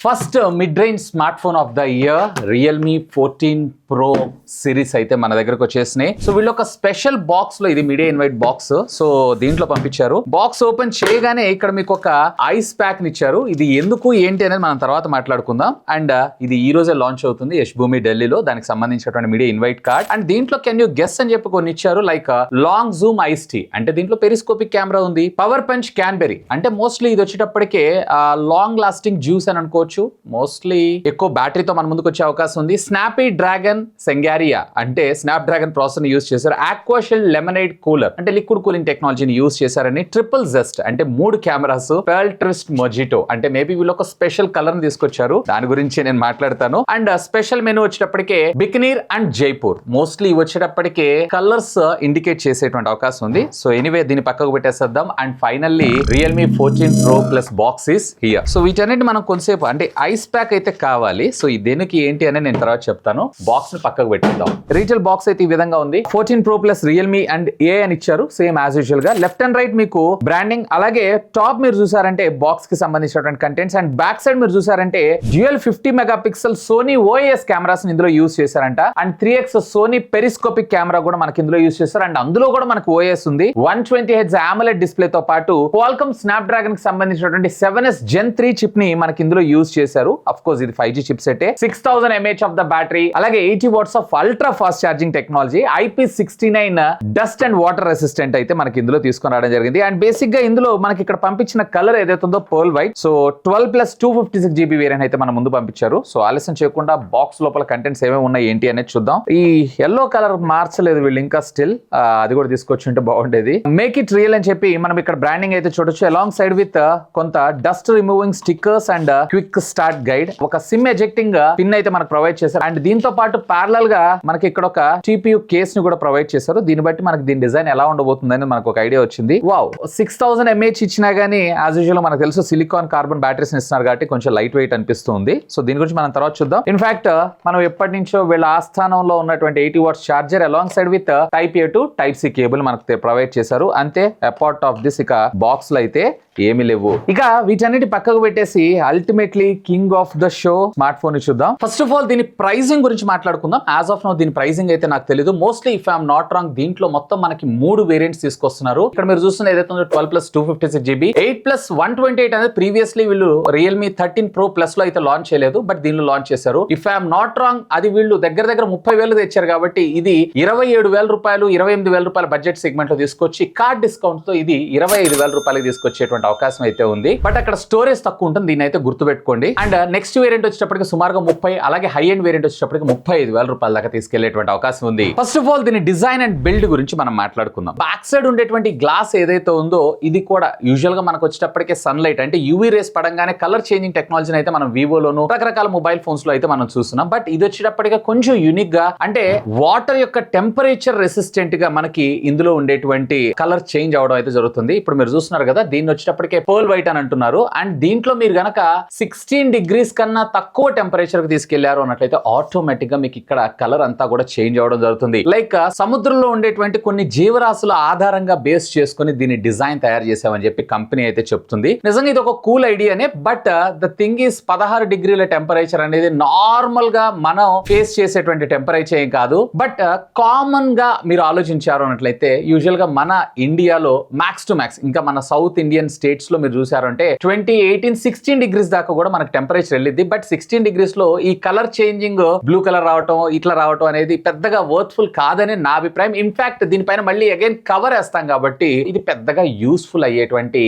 First mid range smart phone off the year Realme 14 pro series అయితే మన దగ్గరకు వచ్చేసినాయి. సో వీళ్ళు ఒక స్పెషల్ బాక్స్ లో, ఇది మీడియా ఇన్వైట్ బాక్స్, సో దీంట్లో పంపించారు. బాక్స్ ఓపెన్ చేయగానే ఇక్కడ మీకు ఒక ఐస్ ప్యాక్ ని ఇచ్చారు. ఇది ఎందుకు ఏంటి అనేది మనం తర్వాత మాట్లాడుకుందాం. అండ్ ఇది ఈ రోజే లాంచ్ అవుతుంది యష్ భూమి ఢిల్లీలో, దానికి సంబంధించినటువంటి మీడియా ఇన్వైట్ కార్డ్. అండ్ దీంట్లో కెన్ యూ గెస్ అని చెప్పి కొన్ని ఇచ్చారు, like long zoom ice tea, అంటే దీంట్లో పెరిస్కోపిక్ కెమెరా ఉంది. పవర్ పంచ్ క్యాన్బెరీ, అంటే మోస్ట్లీ ఇది వచ్చేటప్పటికే లాంగ్ లాస్టింగ్ జ్యూస్ అని అనుకోవచ్చు, మోస్ట్లీ ఎక్కువ బ్యాటరీతో మన ముందుకు వచ్చే అవకాశం ఉంది. స్నాపీ డ్రాగన్ సెంగారియా, అంటే స్నాప్ డ్రాగన్ ప్రాసెసర్ ని యూస్ చేశారు. ఆక్వాషెల్ లెమనైడ్ కూలర్, అంటే లిక్విడ్ కూలింగ్ టెక్నాలజీని యూస్ చేశారని. ట్రిపుల్ జెస్ట్, అంటే 3 కెమెరాస్. పెర్ల్ ట్విస్ట్ మొజిటో, అంటే మేబీ వీళ్ళు ఒక స్పెషల్ కలర్ ని తీసుకొచ్చారు, దాని గురించి నేను మాట్లాడతాను. అండ్ స్పెషల్ మెనూ వచ్చేటప్పటికే బికనీర్ అండ్ జైపూర్, మోస్ట్లీ వచ్చేటప్పటికే కలర్స్ ఇండికేట్ చేసేటువంటి అవకాశం ఉంది. సో ఎనీవే దీన్ని పక్కకు పెట్టేసేద్దాం. And finally Realme 14 pro plus box is here. So వీటన్నిటి మనం కొంతసేపు, అంటే ఐస్ ప్యాక్ అయితే కావాలి, సో దేనికి ఏంటి అని నేను తర్వాత చెప్తాను. బాక్స్ ని పక్కకు పెట్టేద్దాం. రీటైల్ బాక్స్ అయితే ఈ విధంగా ఉంది. 14 ప్రో ప్లస్ రియల్మీ అండ్ ఏ అని ఇచ్చారు, సేమ్ యాజ్ యూజువల్ గా. లెఫ్ట్ అండ్ రైట్ మీకు బ్రాండింగ్, అలాగే టాప్ మీరు చూసారంటే బాక్స్ కి సంబంధించినటువంటి కంటెంట్స్. అండ్ బ్యాక్ సైడ్ మీరు చూసారంటే dual 50 megapixel Sony OS cameras ఇందులో యూస్ చేశారంట. And 3x Sony periscopic camera కూడా మనకి ఇందులో యూస్ చేశారు. అండ్ అందులో కూడా మనకు ఓఎస్ ఉంది. 120Hz AMOLED డిస్ప్లే తో పాటు క్వాల్కమ్ స్నాప్ డ్రాగన్ కి సంబంధించినటువంటి 7s Gen 3 చిప్ ని మనకి ఇందులో యూస్ చేశారు. అఫ్ కోర్స్ ఇది 5G chip set. 6000 mAh of the battery, అలాగే 80 watts of ultra fast charging technology. IP69 dust and water resistant అయితే మనకి ఇందులో తీసుకొని రావడం జరిగింది. అండ్ బేసిక్ గా ఇందులో మనకి ఇక్కడ పంపించిన కలర్ ఏదైతే ఉందో pearl white. So 12 + 256GB variant అయితే మన ముందు పంపించారు. సో ఆలస్యం చేయకుండా బాక్స్ లోపల కంటెంట్స్ ఏమేమి ఉన్నాయి ఏంటి అనేది చూద్దాం. ఈ ఎల్లో కలర్ మార్చలేదు వీళ్ళు ఇంకా, స్టిల్ అది కూడా తీసుకొచ్చి ఉంటే బాగుండేది. మేక్ ఇట్ రియల్ అని చెప్పి మనం ఇక్కడ బ్రాండింగ్ అయితే చూడొచ్చు. అలాంగ్ సైడ్ విత్ కొంత dust removing stickers and quick start guide. ఒక సిమ్ ఎజెక్టింగ్ పిన్ అయితే మనకు ప్రొవైడ్ చేశారు. అండ్ దీంతో పాటు ప్యారలల్ గా మనకి ఇక్కడ ఒక CPU కేస్ ని కూడా ప్రొవైడ్ చేశారు. దీన్ని బట్టి మనకి దీని డిజైన్ ఎలా ఉండబోతుందని మనకు ఒక ఐడియా వచ్చింది. వావ్, 6000 mAh ఇచ్చినా గానీ యాజ్ యూజువల్ మనకు తెలుసు సిలికాన్ కార్బన్ బ్యాటరీస్ ఇస్తున్నారు కాబట్టి కొంచెం లైట్ వెయిట్ అనిపిస్తుంది. సో దీని గురించి మనం తర్వాత చూద్దాం. ఇన్ఫాక్ట్ మనం ఎప్పటి నుంచో వీళ్ళ ఆస్థానంలో ఉన్నటువంటి 80 watts charger along side with Type A to Type C cable మనకు ప్రొవైడ్ చేశారు. అంతే, అపార్ట్ ఆఫ్ దిస్ ఇక బాక్స్ లో అయితే ఏమి లేవు. ఇక వీటన్నిటి పక్కకు పెట్టేసి ultimately king of the show smart phone చూద్దాం. ఫస్ట్ ఆఫ్ ఆల్ దీని ప్రైసింగ్ గురించి మాట్లాడుకుందాం. యాజ్ ఆఫ్ నౌ దీని ప్రైసింగ్ అయితే నాకు తెలియదు. Mostly if I'm not wrong దీంట్లో మొత్తం మనకి 3 వేరియంట్స్ తీసుకొస్తున్నారు. ఇక్కడ మీరు చూస్తున్న ఏదైతే 12 + 256GB, 8 + 128 అనేది ప్రీవియస్లీ వీళ్ళు రియల్మీ 13 ప్రో ప్లస్ లో అయితే లాంచ్ చేయలేదు, బట్ దీనిలో లాంచ్ చేశారు. ఇఫ్ ఐఎమ్ నాట్ రాంగ్ అది వీళ్ళు దగ్గర 30,000 తెచ్చారు కాబట్టి ఇది 27,000 రూపాయలు, 28,000 రూపాయల బడ్జెట్ సెగ్మెంట్ లో తీసుకొచ్చి కార్డ్ డిస్కౌంట్ తో ఇది 25,000 రూపాయలకి తీసుకొచ్చేటువంటి అవకాశం అయితే ఉంది. బట్ అక్కడ స్టోరేజ్ తక్కువ ఉంటుంది, దీని అయితే గుర్తుపెట్టుకోండి. అండ్ నెక్స్ట్ వేరియంట్ వచ్చేటప్పటికి సుమారుగా 30, అలాగే హై ఎండ్ వేరియంట్ వచ్చేటప్పటికి 35,000 రూపాయల దాకా తీసుకెళ్లేటువంటి అవకాశం ఉంది. ఫస్ట్ ఆఫ్ ఆల్ దీని డిజైన్ అండ్ బిల్డ్ గురించి మనం మాట్లాడుకుందాం. బ్యాక్ సైడ్ ఉండేటువంటి గ్లాస్ ఏదైతే ఉందో ఇది కూడా యూజువల్ గా మనకు వచ్చేటప్పటికే సన్లైట్, అంటే యూవీ రేస్ పడంగానే కలర్ చేంజింగ్ టెక్నాలజీని అయితే మనం వివోలోను రకరకాల మొబైల్ ఫోన్స్ లో అయితే మనం చూస్తున్నాం. బట్ ఇది వచ్చేటప్పటికే కొంచెం యూనిక్ గా, అంటే వాటర్ యొక్క టెంపరేచర్ రెసిస్టెంట్ గా మనకి ఇందులో ఉండేటువంటి కలర్ చేంజ్ అవడం అయితే జరుగుతుంది. ఇప్పుడు మీరు చూస్తున్నారు కదా, దీన్ని వచ్చేటప్పటికే పర్ల్ వైట్ అని అంటున్నారు. అండ్ దీంట్లో మీరు గనక 16 degrees కన్నా తక్కువ టెంపరేచర్ కి తీసుకెళ్లారు అన్నట్లయితే ఆటోమేటిక్ గా మీకు ఇక్కడ కలర్ అంతా కూడా చేంజ్ అవడం జరుగుతుంది. లైక్ సముద్రంలో ఉండేటువంటి కొన్ని జీవరాశుల ఆధారంగా బేస్ చేసుకుని దీని డిజైన్ తయారు చేసామని చెప్పి కంపెనీ అయితే చెప్తుంది. నిజంగా ఇది ఒక కూల్ ఐడియానే, but the thing is 16 degrees temperature అనేది నార్మల్ గా మనం ఫేస్ చేసేటువంటి టెంపరేచర్ ఏం కాదు. బట్ కామన్ గా మీరు ఆలోచించారు అన్నట్లయితే యూజువల్ గా మన ఇండియాలో మ్యాక్స్ టు మ్యాక్స్, ఇంకా మన సౌత్ ఇండియన్ స్టేట్స్ లో మీరు చూసారంటే 2018 16 degrees దాకా కూడా మనకు టెంపరేచర్ వెళ్ళింది. బట్ 16 degrees లో ఈ కలర్ చేంజింగ్ బ్లూ కలర్ రావటం, ఇట్లా రావటం అనేది పెద్దగా వర్త్ఫుల్ కాదని నా అభిప్రాయం. ఇన్ఫాక్ట్ దీనిపైన మళ్ళీ అగైన్ కవర్ వేస్తాం కాబట్టి ఇది పెద్దగా యూస్ఫుల్ అయ్యేటువంటి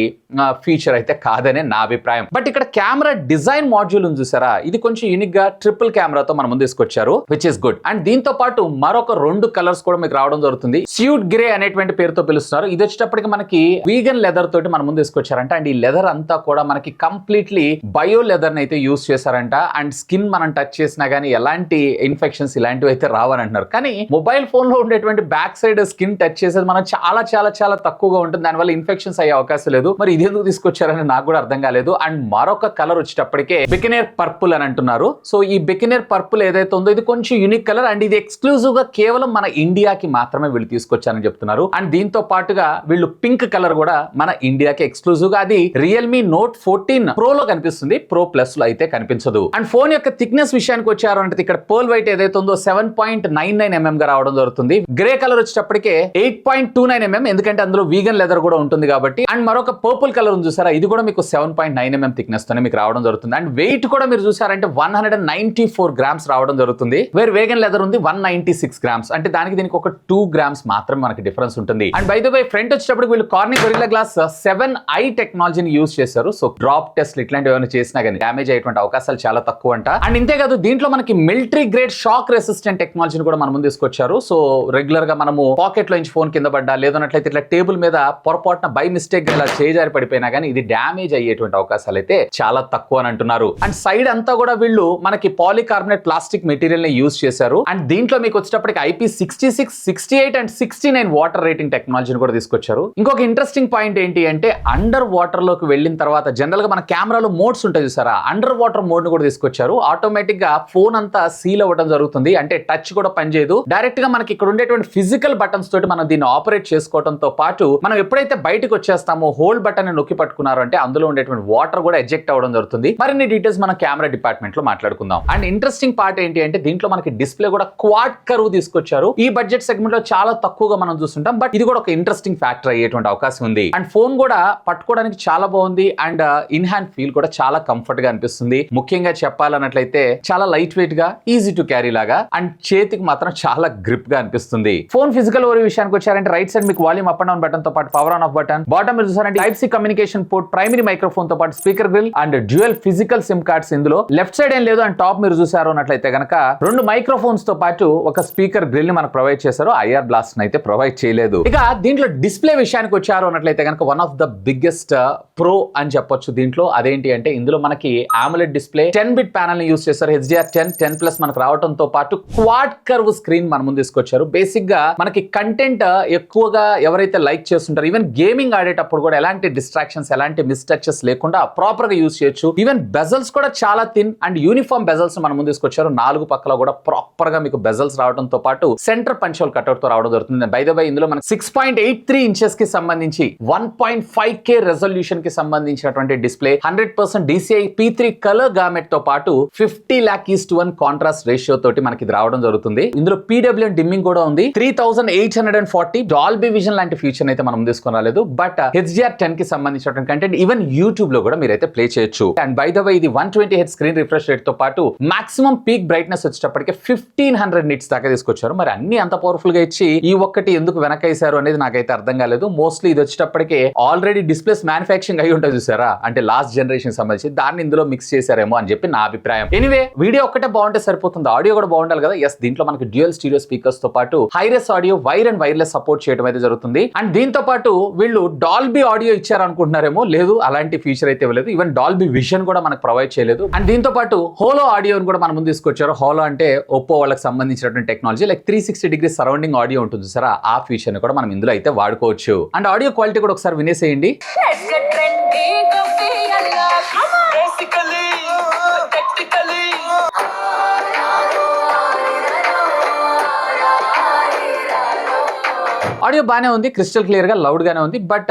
ఫీచర్ అయితే కాదని నా అభిప్రాయం. బట్ ఇక్కడ కెమెరా డిజైన్ మాడ్యూల్ ఉంది చూసారా, ఇది కొంచెం యూనిక్ గా ట్రిపుల్ కెమెరాతో మన ముందు తీసుకొచ్చారు, విచ్ ఇస్ గుడ్. అండ్ దీంతో పాటు మరొక 2 కలర్స్ కూడా మీకు రావడం జరుగుతుంది. స్యూట్ గ్రే అనేటువంటి పేరుతో పిలుస్తున్నారు. ఇది వచ్చేటప్పటికి మనకి వీగన్ లెదర్ తోటి మన ముందు తీసుకొచ్చారంట. అండ్ ఈ లెదర్ అంతా కూడా మనకి కంప్లీట్లీ బయో లెదర్ అయితే యూస్ చేశారంట. అండ్ స్కిన్ మనం టచ్ చేసినా గానీ ఎలాంటి ఇన్ఫెక్షన్స్ ఇలాంటివి అయితే రావని అంటున్నారు. కానీ మొబైల్ ఫోన్ లో ఉండేటువంటి బ్యాక్ సైడ్ స్కిన్ టచ్ చేసేది మనం చాలా చాలా చాలా తక్కువగా ఉంటుంది, దానివల్ల ఇన్ఫెక్షన్స్ అయ్యే అవకాశం లేదు. మరి ఇది ఎందుకు తీసుకొచ్చారని నాకు కూడా అర్థం కాలేదు. అండ్ మరొక కలర్ వచ్చేటప్పటికే బికనేర్ పర్పుల్ అని అంటున్నారు. సో ఈ బికనేర్ పర్పుల్ ఏదైతే ఉందో ఇది కొంచెం యూనిక్ కలర్. అండ్ ఇది ఎక్స్క్లూజివ్ గా కేవలం మన ఇండియాకి మాత్రమే వీళ్ళు తీసుకొచ్చారని చెప్తున్నారు. అండ్ దీంతో పాటుగా వీళ్ళు పింక్ కలర్ కూడా మన ఇండియాకి ఎక్స్క్లూజివ్ గా, అది రియల్మీ నోట్ 14 ప్రో లో కనిపిస్తుంది. ప్రో ప్రో ప్లస్ లో అయితే కనిపించదు. అండ్ ఫోన్ యొక్క థిక్నెస్ విషయానికి వచ్చారు అంటే ఇక్కడ పర్ల్ వైట్ ఏదైతే ఉందో 7.99 mm గా రావడం జరుగుతుంది. గ్రే కలర్ వచ్చేటప్పటికే 8.29 mm, ఎందుకంటే అందులో వీగన్ లెదర్ కూడా ఉంటుంది కాబట్టి. అండ్ మరొక పర్పుల్ కలర్ ఉంది చూసారా, ఇది కూడా మీకు 7.9 mm థిక్నెస్ తోనే మీకు రావడం జరుగుతుంది. అండ్ వెయిట్ కూడా మీరు చూసారంటే 194 గ్రామ్స్ రావడం జరుగుతుంది. వేర్ వేగన్ లెదర్ ఉంది 196 గ్రామ్స్, అంటే దానికి దీనికి ఒక 2 గ్రామ్స్ మాత్రం మనకి డిఫరెన్స్ ఉంటుంది. And by the way front వచ్చేటప్పుడు వీళ్ళు కార్నింగ్ గొరిల్లా గ్లాస్ 7i టెక్నాలజీని యూజ్ చేశారు. సో డ్రాప్ టెస్ట్ ఇట్లాంటివి ఏమైనా చేసినా కానీ డ్యామేజ్ అయ్యేటువంటి అవకాశాలు చాలా తక్కువ అంట. అండ్ ఇంతే కాదు, దీంట్లో మనకి మిలిటరీ గ్రేడ్ షాక్ రెసిస్టెంట్ టెక్నాలజీని కూడా మనం ముందు తీసుకొచ్చారు. సో రెగ్యులర్ గా మనము పాకెట్ లో నుంచి ఫోన్ కింద పడ్డా లేదన్నట్లయితే ఇట్లా టేబుల్ మీద పొరపాటున బై మిస్టేక్ ఇలా చేజారి పడిపోయినా కానీ ఇది డ్యామేజ్ అయ్యేటువంటి అవకాశాలు అయితే చాలా తక్కువ అని అంటున్నారు. అండ్ సైడ్ అంతా కూడా వీళ్ళు మనకి పాలికార్బోనేట్ ప్లాస్టిక్ మెటీరియల్ ని యూజ్ చేశారు. అండ్ దీంట్లో మీకు వచ్చేటప్పటికి IP66, 68 అండ్ 69 వాటర్ రేటింగ్ టెక్నాలజీని కూడా తీసుకొచ్చారు. ఇంకొక ఇంట్రెస్టింగ్ పాయింట్ ఏంటి అంటే అండర్ వాటర్ లోకి వెళ్ళిన తర్వాత జనరల్ గా మన కెమెరాలో మోడ్స్ ఉంటాయి చూసారా, అండర్ వాటర్ మోడ్ ని కూడా తీసుకొచ్చారు. ఆటోమేటిక్ గా ఫోన్ అంతా సీల్ అవ్వడం జరుగుతుంది, అంటే టచ్ కూడా పనిచేయదు. డైరెక్ట్ గా మనకి ఇక్కడ ఉండేటువంటి ఫిజికల్ బటన్స్ తోటి మనం దీన్ని ఆపరేట్ చేసుకోవడంతో పాటు మనం ఎప్పుడైతే బయటకు వచ్చేస్తామో హోల్డ్ బటన్ ని నొక్కి పట్టుకున్నారు అంటే అందులో ఉండేటువంటి వాటర్ కూడా ఎజెక్ట్ అవ్వడం జరుగుతుంది. మరిన్ని డీటెయిల్స్ మనం కెమెరా డిపార్ట్మెంట్ లో మాట్లాడుకుందాం. అండ్ ఇంట్రెస్టింగ్ పార్ట్ ఏంటి అంటే దీంట్లో మనకి డిస్ప్లే కూడా క్వాడ్ కర్వ్ తీసుకొచ్చారు. ఈ బడ్జెట్ సెగ్మెంట్ లో చాలా తక్కువగా మనం చూస్తుంటాం, బట్ ఇది కూడా ఒక ఇంట్రెస్టింగ్ ఫ్యాక్టర్ అయ్యేటువంటి అవకాశం ఉంది. అండ్ ఫోన్ కూడా పట్టుకోవడానికి చాలా బాగుంది. అండ్ ఇన్ హ్యాండ్ ఫీల్ కూడా చాలా కంఫర్ట్ గా అనిపిస్తుంది. ముఖ్యంగా చెప్పాలన్నట్లయితే చాలా లైట్ వెయిట్ గా ఈజీ టు క్యారీ లాగా, అండ్ చేతికి మాత్రం చాలా గ్రిప్ గా అనిపిస్తుంది. ఫోన్ ఫిజికల్ ఓవర్ విషయానికి వచ్చారంటే రైట్ సైడ్ మీకు volume up and down button తో పాటు power on off button, bottom మీరు చూసారంటే Type-C communication port, primary microphone తో పాటు speaker grill and dual physical sim cards ఇందులో. లెఫ్ట్ సైడ్ ఏం లేదు, అండ్ టాప్ మీరు చూసారు అన్నట్లయితే కనుక 2 మైక్రోఫోన్స్ తో పాటు ఒక స్పీకర్ గ్రిల్ ని మనకు ప్రొవైడ్ చేశారు. IR బ్లాస్ట్ అయితే ప్రొవైడ్ చేయలేదు. ఇక దీంట్లో డిస్ప్లే విషయానికి వచ్చారు అన్నట్లయితే కనుక one of the biggest pro అని చెప్పొచ్చు దీంట్లో. అదేంటి అంటే ఇందులో మనకి AMOLED డిస్ప్లే 10-bit ప్యానల్ ని యూస్ చేశారు. HDR10 10+ మనకు రావడంతో పాటు క్వాడ్ కర్వ్ స్క్రీన్ మన ముందు తీసుకొచ్చారు. బేసిక్ గా మనకి కంటెంట్ ఎక్కువగా ఎవరైతే లైక్ చేస్తుంటారో ఈవెన్ గేమింగ్ ఆడేటప్పుడు కూడా ఎలాంటి డిస్ట్రాక్షన్స్ ఎలాంటి మిస్ టచెస్ లేకుండా ప్రాపర్ గా యూస్ చేయొచ్చు. ఈవెన్ బెజల్స్ కూడా చాలా థిన్ అండ్ యూనిఫామ్ బెజల్స్ మన ముందు తీసుకొచ్చారు. 4 పక్కల కూడా ప్రాపర్ గా మీకు బెజల్స్ రావడంతో పాటు సెంటర్ పంచ్ హోల్ కట్అవుట్ తో రావడం జరుగుతుంది. బై ద వే ఇందులో మనకి 6.83 ఇంచెస్ కి సంబంధించి 1.5K రెజల్యూషన్ కి సంబంధించినటువంటి display, 100% DCI P3 colour gamut తో పాటు 50:1 కాంట్రాస్ట్ రేషియో తోటి మనకి ఇది రావడం జరుగుతుంది. ఇందులో PWM డిమ్మింగ్ కూడా ఉంది. 3840 డాల్బీ విజన్ లాంటి ఫీచర్ అయితే మనం తీసుకొని రాలేదు, బట్ HDR10 కి సంబంధించినటువంటి కంటెంట్ ఈవెన్ యూట్యూబ్ లో కూడా మీరైతే ప్లే చేయొచ్చు. అండ్ బై ద వే ఇది 120Hz స్క్రీన్ రిఫ్రెష్ రేట్ తో పాటు మాక్సిమం పీక్ బ్రైట్నెస్ వచ్చేటప్పటికి 1500 నిట్స్ దాకా తీసుకొచ్చారు. మరి అన్ని అంత పవర్ఫుల్ గా ఇచ్చి ఈ ఒక్కటి ఎందుకు వెనకేశారు అనేది నాకైతే అర్థం కాలేదు. మోస్ట్లీ ఇది వచ్చేటప్పటికి ఆల్రెడీ డిస్ప్లేస్ మ్యానుఫ్యాక్చరింగ్ అయి ఉంటుంది చూసారా, అంటే లాస్ట్ జనరేషన్ సంబంధించి దాన్ని ఇందులో మిక్స్ చేశారేమో అని చెప్పి నా అభిప్రాయం. ఎనీవే వీడియో ఒక్కటే బాగుంటే సరిపోతుంది, ఆడియో కూడా బాగుండాలి కదా. ఎస్, దీంట్లో మనకి డ్యూయల్ స్టీరియో స్పీకర్స్ తో పాటు hi-res audio, wire and wireless support చేయడం అయితే జరుగుతుంది. అండ్ దీంతో పాటు వీళ్ళు డాల్బీ ఆడియో ఇచ్చారు అనుకుంటున్నారేమో, లేదు అలాంటి ఫీచర్ అయితే ఇవ్వలేదు. ఈవెన్ డాల్బీ విజన్ కూడా మనకు ప్రొవైడ్ చేయలేదు. అండ్ దీంతో పాటు హోలో ఆడియోని కూడా మన ముందు తీసుకొచ్చారు. హోలో అంటే ఒప్పో వాళ్ళకి సంబంధించినటువంటి technology, like 360 degree surrounding audio ఉంటుంది సరే, ఆ ఫీచర్ ని కూడా మనం ఇందులో అయితే వాడుకోవచ్చు. అండ్ ఆడియో క్వాలిటీ కూడా ఒకసారి వినేసేయండి. ఆడియో బానే ఉంది, క్రిస్టల్ క్లియర్ గా లౌడ్ గానే ఉంది. బట్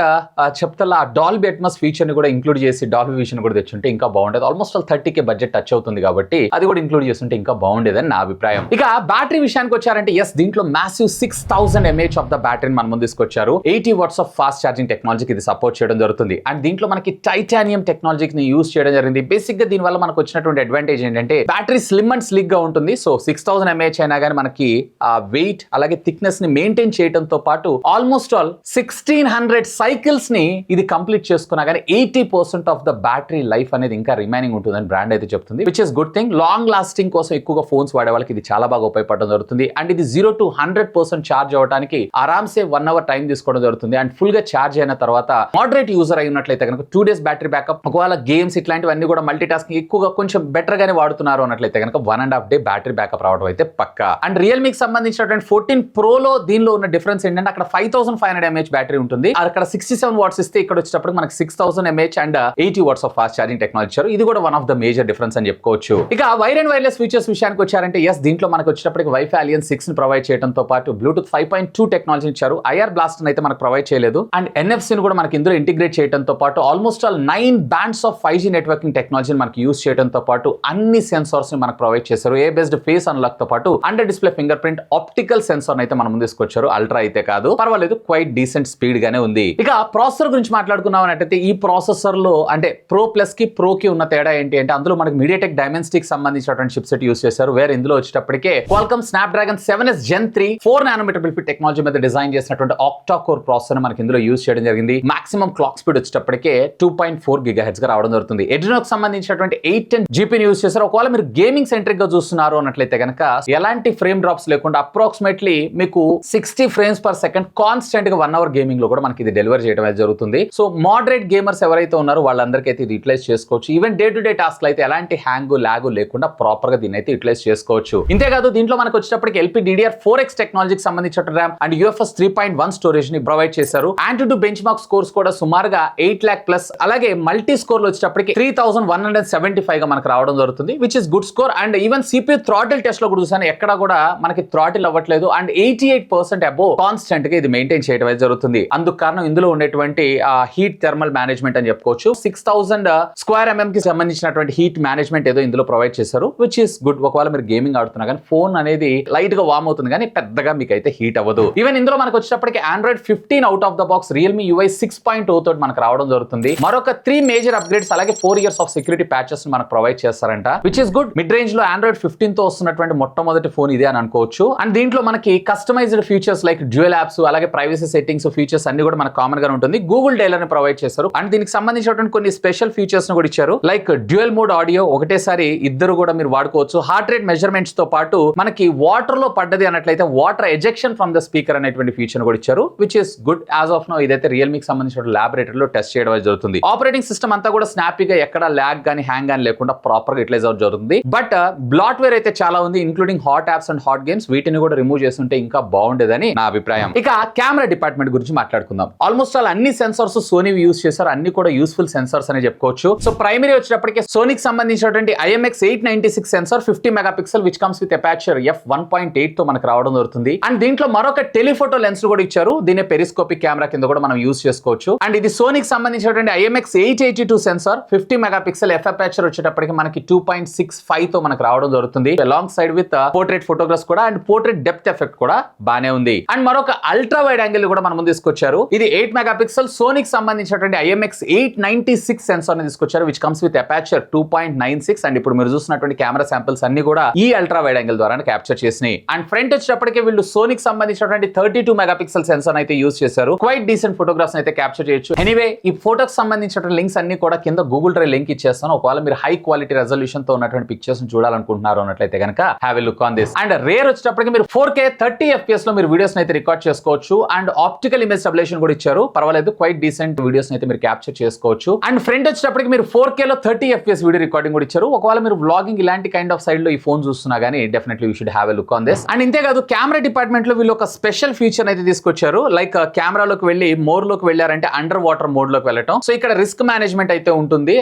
చెప్తా డాల్బీ అట్మాస్ ఫీచర్ ని కూడా ఇంక్లూడ్ చేసి డాల్బీ విజన్ కూడా తెచ్చుంటే ఇంకా బాగుండేది. ఆల్మోస్ట్ 30K బడ్జెట్ టచ్ అవుతుంది కాబట్టి అది కూడా ఇంక్లూడ్ చేస్తుంటే ఇంకా బాగుండేదని నా అభిప్రాయం. ఇక బ్యాటరీ విషయానికి వచ్చారంటే ఎస్, దీంట్లో మాసివ్ 6000 mAh ఆఫ్ ద బ్యాటరీని మన ముందు తీసుకొచ్చారు. 80 watts ఆఫ్ ఫాస్ట్ ఛార్జింగ్ టెక్నాలజీకి ఇది సపోర్ట్ చేయడం జరుగుతుంది. అండ్ దీంట్లో మనకి టైటానియం టెక్నాలజీని యూస్ చేయడం జరిగింది. బేసిక్ గా దీని వల్ల మనకు వచ్చినటువంటి అడ్వాంటేజ్ ఏంటంటే బ్యాటరీ స్లిమ్ అండ్ స్లిక్ గా ఉంటుంది. సో 6000 mAh అయినా కానీ మనకి ఆ వెయిట్ అలాగే థిక్నెస్ ని మెయింటైన్ చేయడంతో పాటు ఆల్మోస్ట్ ఆల్ 1600 సైకిల్స్ ని ఇది కంప్లీట్ చేసుకున్నా కానీ 80% ఆఫ్ ద బ్యాటరీ లైఫ్ అనేది ఇంకా రిమైనింగ్ ఉంటుందని బ్రాండ్ అయితే చెప్తుంది, which is good thing. Long lasting కోసం ఎక్కువగా ఫోన్స్ వాడే వాళ్ళకి ఇది చాలా బాగా ఉపయోగపడడం జరుగుతుంది. అండ్ ఇది 0 to 100% ఛార్జ్ అవ్వడానికి ఆరామ్సే 1 hour టైం తీసుకోవడం జరుగుతుంది. అండ్ ఫుల్ గా ఛార్జ్ అయిన తర్వాత మోడరేట్ యూజర్ అయి ఉన్నట్లయితే కనుక 2 days బ్యాటరీ బ్యాకప్, ఒకవేళ గేమ్స్ ఇట్లాంటివన్నీ కూడా మల్టీ టాస్కింగ్ ఎక్కువగా కొంచెం బెటర్ గానే వాడుతున్నారు అన్నట్లయితే కనుక 1.5 day బ్యాటరీ బ్యాకప్ రావడం అయితే పక్కా. అండ్ రియల్మీకి సంబంధించినటువంటి 14 Pro లో దీనిలో ఉన్న డిఫరెన్స్ ఏంటంటే అక్కడ 5500 mAh బ్యాటరీ ఉంటుంది. అక్కడ 67 వాట్స్ ఇస్తే ఇక్కడ వచ్చేటప్పుడు మనకి 6000 mAh and 80 watts of fast charging technology ఇచ్చారు. ఇది కూడా one of the major difference అని చెప్పుకోవచ్చు. ఇక వైర్ అండ్ వైర్లెస్ ఫీచర్స్ విషయానికి వచ్చారంటే ఎస్, దీంట్లో మనకు వచ్చేటప్పటికి వైఫై అలియన్ 6 ని ప్రొవైడ్ చేయడంతో పాటు బ్లూటూత్ 5.2 టెక్నాలజీ ఇచ్చారు. ఐఆర్ బ్లాస్ట్ అయితే మనకు ప్రొవైడ్ చేయలేదు. అండ్ NFC ని కూడా మనకి ఇందులో ఇంటిగ్రేట్ చేయడంతో పాటు almost all 9 bands of 5G networking టెక్నాలజీని మనకి యూస్ చేయడంతో పాటు అన్ని సెన్సార్స్ ని మనకు ప్రొవైడ్ చేశారు. ఏ బేస్డ్ ఫేస్ అన్లాక్ తో పాటు under display fingerprint optical sensor అయితే మనం ముందు తీసుకొచ్చారు. అల్ట్రా అయితే కాదు, పర్వాలేదు, క్వైట్ డీసెంట్ స్పీడ్ గానే ఉంది. ఇక ప్రాసెసర్ గురించి మాట్లాడుకున్నాం అంటే ఈ ప్రాసెసర్ లో అంటే ప్రో ప్లస్ కి ప్రో కి ఉన్న తేడా ఏంటి అంటే అందులో మనకి MediaTek Dimensity కి సంబంధించినటువంటి చిప్ సెట్ యూస్ చేశారు. వేరే ఇందులో వచ్చేటప్పటికే Qualcomm Snapdragon 7S Gen 3 4 nanometer built technology మీద డిజైన్ చేసినటువంటి ఆక్టా కోర్ ప్రాసెసర్ మనకి ఇందులో యూస్ చేయడం జరిగింది. మాక్సిమం క్లాక్ స్పీడ్ వచ్చేటప్పటికే 2.4 GHz గా రావడం జరుగుతుంది. Adreno కి సంబంధించినటువంటి 810 GPU ని యూస్ చేశారు. ఒకవేళ మీరు గేమింగ్ సెంట్రిక్ గా చూస్తున్నారు అన్నట్లయితే కనుక ఎలాంటి ఫ్రేమ్ డ్రాప్స్ లేకుండా అప్రాక్సిమేట్లీ మీకు 60 frames per second కాన్స్టెంట్ గా 1 hour గేమింగ్ లో కూడా మనకి ఇది డెలివర్ చేయడం అయితే జరుగుతుంది. సో మోడరేట్ గేమర్స్ ఎవరైతే ఉన్నారో వాళ్ళందరికీ అయితే ఇది యూటిలైజ్ చేసుకోవచ్చు. Even day to day task అయితే ఎలాంటి హ్యాంగ్ లాగ్ లేకుండా ప్రాపర్ గా దీన్ని అయితే యూటిలైజ్ చేసుకోవచ్చు. ఇంతేకాదు దీంట్లో మనకు వచ్చేటప్పటికి LPDDR4X టెక్నాలజీకి సంబంధించిన RAM అండ్ UFS 3.1 స్టోరేజ్ ని ప్రొవైడ్ చేశారు. AnTuTu బెంచ్ మార్క్ స్కోర్స్ కూడా సుమారుగా 8 lakh ప్లస్, అలాగే మల్టీ స్కోర్ లో వచ్చేటప్పటికి 3175 గా మనకు రావడం జరుగుతుంది, which is good score. And even CPU throttle test లో కూడా చూసాను, ఎక్కడ కూడా మనకి థ్రాటిల్ అవ్వట్లేదు. అండ్ 88% అబోవ్ కాన్స్టెంట్ గా ఇది మెయింటైన్ చేయడం అయితే జరుగుతుంది. అందుకు కారణం ఇందులో ఉండేటువంటి హీట్ థర్మల్ మేనేజ్మెంట్ అని చెప్పుకోవచ్చు. 6000 స్క్వేర్ mm కి సంబంధించినటువంటి హీట్ మేనేజ్మెంట్ ఏదో ఇందులో ప్రొవైడ్ చేశారు, విచ్ ఇస్ గుడ్. ఒకవేళ మీరు గేమింగ్ ఆడుతున్నా కానీ ఫోన్ అనేది లైట్ గా వార్మ్ అవుతుంది కానీ పెద్దగా మీకు అయితే హీట్ అవ్వదు. ఈవెన్ ఇందులో మనకు వచ్చేటప్పటికి Android 15 out of the box Realme UI 6.0 తోటి మనకు రావడం జరుగుతుంది. మరొక 3 మేజర్ అప్గ్రేడ్స్ అలాగే 4 years ఆఫ్ సెక్యూరిటీ ప్యాచెస్ మనకు ప్రొవైడ్ చేస్తారంట, which is good. Mid range లో Android 15 తో వస్తున్నటువంటి మొట్టమొదటి ఫోన్ ఇదే అని అనుకోవచ్చు. అండ్ దీంట్లో మనకి customized features like dual apps అలాగే ప్రైవసీ సెట్టింగ్స్ ఫీచర్స్ అన్ని కూడా మనకు కామన్ గా ఉంటుంది. గూగుల్ డైలర్ ని ప్రొవైడ్ చేస్తారు. అండ్ దీనికి సంబంధించినటువంటి కొన్ని స్పెషల్ ఫీచర్స్ ని కూడా ఇచ్చారు, లైక్ డ్యూయల్ మోడ్ ఆడియో, ఒకటేసారి ఇద్దరు కూడా మీరు వాడుకోవచ్చు. హార్ట్ రేట్ మెజర్మెంట్స్ తో పాటు మనకి వాటర్ లో పడ్డది అన్నట్లయితే water ejection from the speaker అనేటువంటి ఫీచర్ కూడా ఇచ్చారు, which is good. As of now ఇదైతే రియల్మీకి సంబంధించిన ల్యాబొరేటరీలో టెస్ట్ చేయడం జరుగుతుంది. ఆపరేటింగ్ సిస్టమ్ అంతా కూడా స్నాపీగా ఎక్కడ ల్యాగ్ గానీ హ్యాంగ్ గానీ లేకుండా ప్రాపర్ గా యూటిలైజ్ అవుట్ జరుగుతుంది. బట్ బ్లాట్వేర్ అయితే చాలా ఉంది, including hot apps and hot games. వీటిని కూడా రిమూవ్ చేస్తుంటే ఇంకా బాగుండేదని నా అభిప్రాయం. ఇక కెమెరా డిపార్ట్మెంట్ గురించి మాట్లాడుకుందాం. ఆల్మోస్ట్ ఆల్ అన్ని సెన్సార్స్ సోనీ యూస్ చేశారు, అన్ని కూడా యూస్ఫుల్ సెన్సార్స్ అని చెప్పుకోవచ్చు. సో ప్రైమరీ వచ్చేటప్పటికి సోనీకి సంబంధించినటువంటి IMX896 sensor 50 megapixel which comes with aperture f1.8 తో మనకు రావడం జరుగుతుంది. అండ్ దీంట్లో మరొక టెలిఫోటో లెన్స్ కూడా ఇచ్చారు, దీన్ని పెరిస్కోపిక్ కెమెరా కింద కూడా మనం యూస్ చేసుకోవచ్చు. అండ్ ఇది సోనీకి సంబంధించినటువంటి IMX882 censor 50 megapixel F aperture వచ్చేటప్పటికి మనకి 2.65 తో మనకు రావడం జరుగుతుంది. Along side with portrait photographs కూడా అండ్ పోర్ట్రేట్ డెప్త్ ఎఫెక్ట్ కూడా బానే ఉంది. అండ్ మరొక అల్ట్రా వైడ్ యాంగిల్ కూడా మనం ముందు తీసుకొచ్చారు. ఇది 8 మెగాపిక్సెల్ సోనీకి సంబంధించినటువంటి IMX896 సెన్సార్ ని తీసుకొచ్చారు, which comes with aperture 2.96. And ఇప్పుడు మీరు చూసినటువంటి కెమెరా శాంపిల్స్ అన్ని కూడా ఈ అల్ట్రా వైడ్ యాంగిల్ ద్వారా క్యాప్చర్ చేసినాయి. అండ్ ఫ్రంట్ వచ్చేటప్పటికి వీళ్ళు సోనీకి సంబంధించినటువంటి 32 మెగాపిక్సెల్ సెన్సార్ అయితే యూస్ చేశారు. క్వైట్ డీసెంట్ ఫోటోగ్రాఫ్స్ అయితే క్యాప్చర్ చేయొచ్చు. ఎనీవే ఈ ఫోటోకి సంబంధించిన లింక్స్ అన్ని కూడా కింద గూగుల్ డ్రైవ్ లింక్ ఇచ్చేస్తాను. ఒకవేళ మీరు హై క్వాలిటీ రెజల్యూషన్ తో ఉన్నటువంటి పిక్చర్స్ చూడాలనుకుంటున్నారు అన్నట్లయితే కనుక have a look on this. And rare వచ్చేటప్పటికి మీరు 4K 30 FPS లో మీరు వీడియోస్ అయితే రికార్డ్ చేసుకోవచ్చు. అండ్ ఆప్టికల్ ఇమేజ్ స్టెబిలైజేషన్ కూడా ఇచ్చారు, పర్వాలేదు, క్వైట్ డీసెంట్ వీడియోస్ అయితే మీరు క్యాప్చర్ చేసుకోవచ్చు. అండ్ ఫ్రంట్ వచ్చేటప్పటికి మీరు 4K లో 30 FPS వీడియో రికార్డింగ్ కూడా ఇచ్చారు. ఒకవేళ మీరు వ్లాగింగ్ ఇలాంటి కైండ్ ఆఫ్ సైడ్ లో ఈ ఫోన్ చూస్తున్నా గానీ definitely you should have a look on this. And ఇంతేకాదు కెమెరా డిపార్ట్మెంట్ లో వీళ్ళు ఒక స్పెషల్ ఫీచర్ అయితే తీసుకొచ్చారు, లైక్ కెమెరాలోకి వెళ్ళి మోర్ లోకి వెళ్ళారంటే అండర్ వాటర్ మోడ్ లోకి వెళ్ళటం. సో ఇక్కడ రిస్క్ మేనేజ్మెంట్ అయితే ఉంటుంది,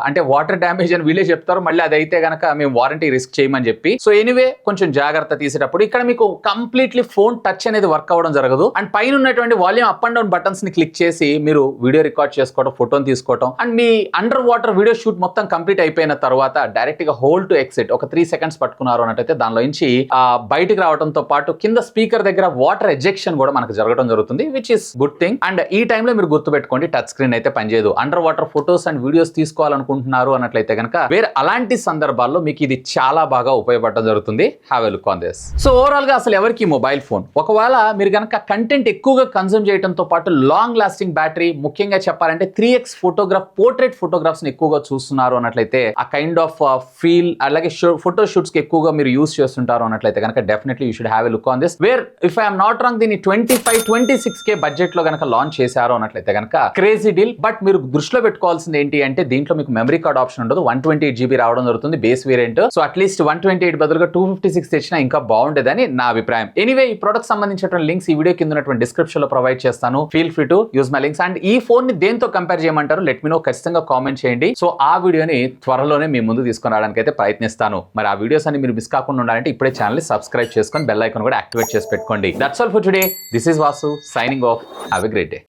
అంటే వాటర్ డ్యామేజ్ అని వీళ్ళే చెప్తారు, మళ్ళీ అది అయితే గనక మేము వారంటీ రిస్క్ చేయమని చెప్పి. సో ఎనీవే కొంచెం జాగ్రత్త తీసేటప్పుడు ఇక్కడ మీకు కంప్లీట్లీ ఫోన్ టచ్ అనేది వర్క్ అవ్వడం జరగదు. అండ్ పైన ఉన్నటువంటి volume up and down buttons ని క్లిక్ చేసి మీరు వీడియో రికార్డ్ చేసుకోవడం, ఫోటోని తీసుకోవడం. And me under water video shoot మొత్తం కంప్లీట్ అయిపోయిన తర్వాత డైరెక్ట్ గా హోల్డ్ టు ఎక్సిట్ ఒక 3 seconds పట్టుకున్నారు అన్నట్టయితే దానిలో నుంచి బయటికి రావడంతో పాటు కింద స్పీకర్ దగ్గర వాటర్ ఎజెక్షన్ కూడా మనకు జరగడం జరుగుతుంది, which is good thing. And ఈ టైంలో మీరు గుర్తుపెట్టుకోండి, టచ్ స్క్రీన్ అయితే పనిచేయదు. Under water photos and videos తీసుకోవాలనుకుంటున్నారు అన్నట్లయితే కనుక వేరే అలాంటి సందర్భాల్లో మీకు ఇది చాలా బాగా ఉపయోగపడడం జరుగుతుంది. Have a look on this. So overall గా అసలు ఎవరికి మొబైల్ ఫోన్, ఒకవేళ మీరు కనుక కంటెంట్ ఎక్కువగా కన్జ్యూమ్ చేయడంతో పాటు లాంగ్ లాస్టింగ్ బ్యాటరీ, ముఖ్యంగా చెప్పాలంటే 3x ఫోటోగ్రాఫ్ పోర్ట్రేట్ ఫోటోగ్రాఫ్స్ ని ఎక్కువగా చూస్తున్నారు అన్నట్లయితే ఆ కైండ్ ఆఫ్ ఫీల్ అలాగే ఫోటో షూట్స్ కి ఎక్కువగా మీరు యూస్ చేస్తుంటారు అన్నట్లయితే కనుక definitely you should have a look on this. Where if I'm not wrong దీన్ని 25-26K బడ్జెట్ లో కనుక లాంచ్ చేశారు అన్నట్లయితే కనుక క్రేజీ డీల్. బట్ మీరు దృష్టిలో పెట్టుకోవాల్సింది ఏంటి అంటే దీంట్లో మీకు మెమరీ కార్డ్ ఆప్షన్ ఉండదు, 128 GB రావడం జరుగుతుంది బేస్ వేరియంట్. సో అట్లీస్ట్ 128 బదులుగా 256 తెచ్చినా ఇంకా బాగుండేదని నా అభిప్రాయం. ఎనీవే ఈ ప్రొడక్ట్ సంబంధించిన లింక్స్ ఈ వీడియో కింద ఉన్నటువంటి డిస్క్రిప్షన్ లో ప్రొవైడ్ చేస్తాను. Feel free to use my links. And ఈ ఫోన్ ని దేంతో కంపేర్ చేయమంటారు లెట్ మీ నో, ఖచ్చితంగా కామెంట్ చేయండి. సో ఆ వీడియోని త్వరలోనే మీ ముందు తీసుకొని రావడానికి అయితే ప్రయత్నిస్తాను. మరి ఆ వీడియోస్ అన్ని మీరు మిస్ కాకుండా ఉండాలంటే ఇప్పుడే ఛానల్ ని సబ్స్క్రైబ్ చేసుకొని బెల్ ఐకాన్ కూడా యాక్టివేట్ చేసి పెట్టుకోండి. That's all for today. This is Vasu signing off. Have a great day.